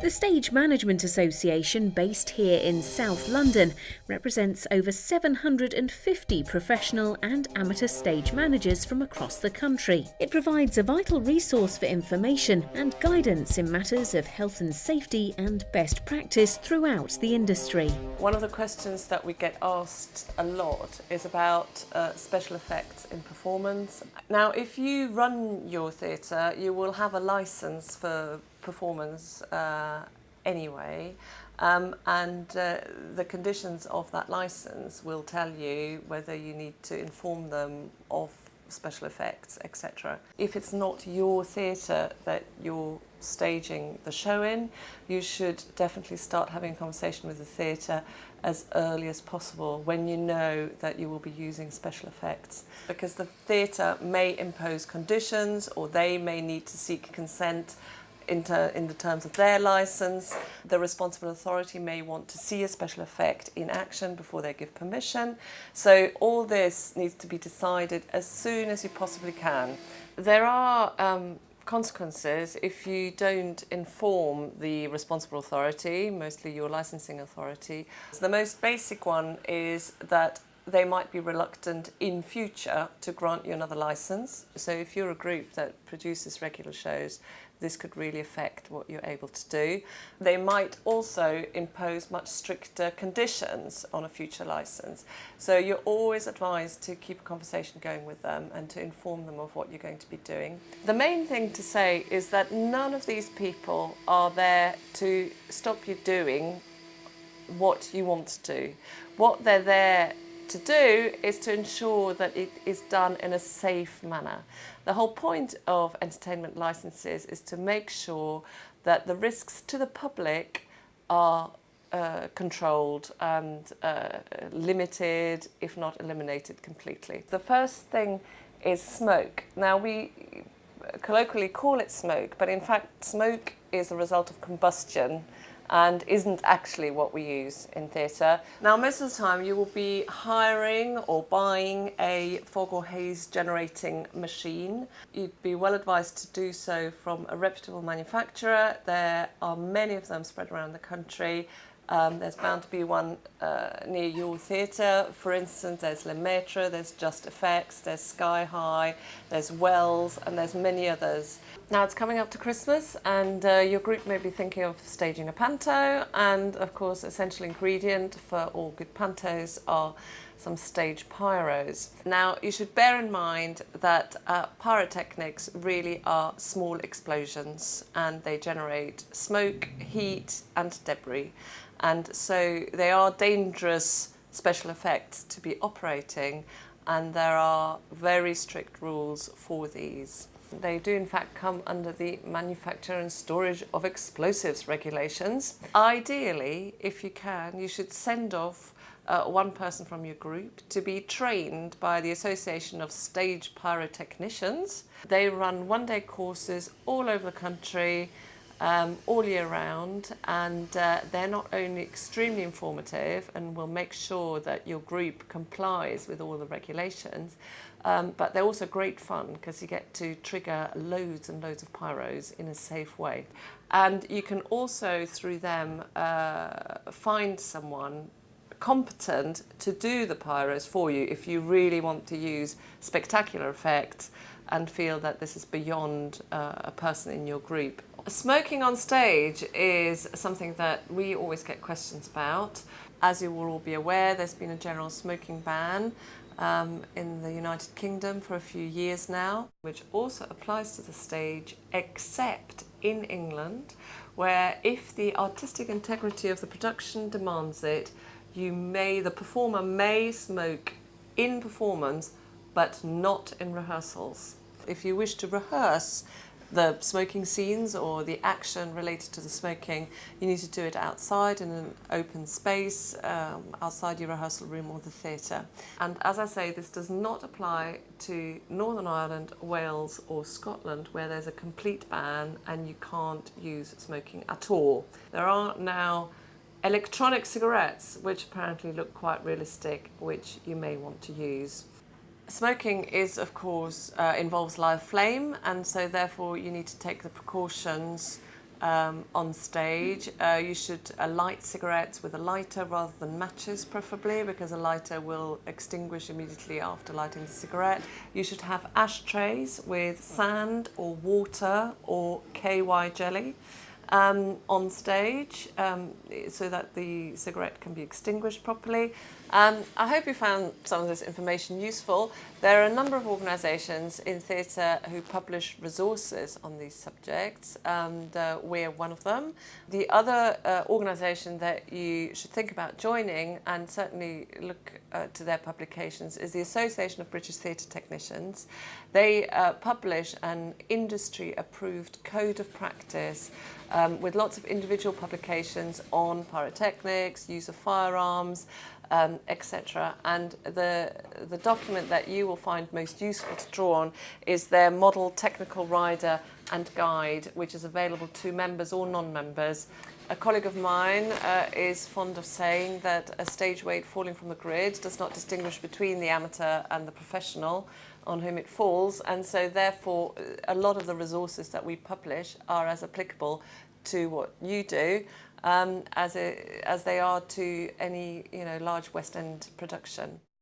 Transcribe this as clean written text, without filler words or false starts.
The Stage Management Association, based here in South London, represents over 750 professional and amateur stage managers from across the country. It provides a vital resource for information and guidance in matters of health and safety and best practice throughout the industry. One of the questions that we get asked a lot is about special effects in performance. Now, if you run your theatre, you will have a licence for performance anyway, and the conditions of that licence will tell you whether you need to inform them of special effects, etc. If it's not your theatre that you're staging the show in, you should definitely start having a conversation with the theatre as early as possible when you know that you will be using special effects, because the theatre may impose conditions or they may need to seek consent in the terms of their licence. The responsible authority may want to see a special effect in action before they give permission. So all this needs to be decided as soon as you possibly can. There are consequences if you don't inform the responsible authority, mostly your licensing authority. So the most basic one is that they might be reluctant in future to grant you another licence. So if you're a group that produces regular shows, this could really affect what you're able to do. They might also impose much stricter conditions on a future licence. So you're always advised to keep a conversation going with them and to inform them of what you're going to be doing. The main thing to say is that none of these people are there to stop you doing what you want to do. What they're there to do is to ensure that it is done in a safe manner. The whole point of entertainment licenses is to make sure that the risks to the public are controlled and limited, if not eliminated completely. The first thing is smoke. Now, we colloquially call it smoke, but in fact smoke is a result of combustion and isn't actually what we use in theatre. Now, most of the time you will be hiring or buying a fog or haze generating machine. You'd be well advised to do so from a reputable manufacturer. There are many of them spread around the country. There's bound to be one near your theatre. For instance, there's Lemaitre, there's Just Effects, there's Sky High, there's Wells, and there's many others. Now, it's coming up to Christmas, and your group may be thinking of staging a panto, and of course, essential ingredient for all good pantos are some stage pyros. Now, you should bear in mind that pyrotechnics really are small explosions, and they generate smoke, heat, and debris. And so they are dangerous special effects to be operating, and there are very strict rules for these. They do in fact come under the manufacture and storage of explosives regulations. Ideally, if you can, you should send off one person from your group to be trained by the Association of Stage Pyrotechnicians. They run one-day courses all over the country, all year round, and they're not only extremely informative and will make sure that your group complies with all the regulations, but they're also great fun because you get to trigger loads and loads of pyros in a safe way. And you can also, through them, find someone competent to do the pyros for you if you really want to use spectacular effects and feel that this is beyond a person in your group. Smoking on stage is something that we always get questions about. As you will all be aware, there's been a general smoking ban in the United Kingdom for a few years now, which also applies to the stage, except in England, where if the artistic integrity of the production demands it, the performer may smoke in performance, but not in rehearsals. If you wish to rehearse the smoking scenes or the action related to the smoking, you need to do it outside in an open space, outside your rehearsal room or the theatre. And as I say, this does not apply to Northern Ireland, Wales or Scotland, where there's a complete ban and you can't use smoking at all. There are now electronic cigarettes, which apparently look quite realistic, which you may want to use. Smoking is, of course, involves live flame, and so therefore you need to take the precautions on stage. You should light cigarettes with a lighter rather than matches, preferably, because a lighter will extinguish immediately after lighting the cigarette. You should have ashtrays with sand or water or KY jelly on stage, so that the cigarette can be extinguished properly. I hope you found some of this information useful. There are a number of organisations in theatre who publish resources on these subjects, and we're one of them. The other organisation that you should think about joining, and certainly look to their publications, is the Association of British Theatre Technicians. They publish an industry-approved code of practice with lots of individual publications on pyrotechnics, use of firearms, etc. And the document that you will find most useful to draw on is their model technical rider and guide, which is available to members or non-members. A colleague of mine is fond of saying that a stage weight falling from the grid does not distinguish between the amateur and the professional on whom it falls, and so therefore a lot of the resources that we publish are as applicable to what you do as they are to any large West End production.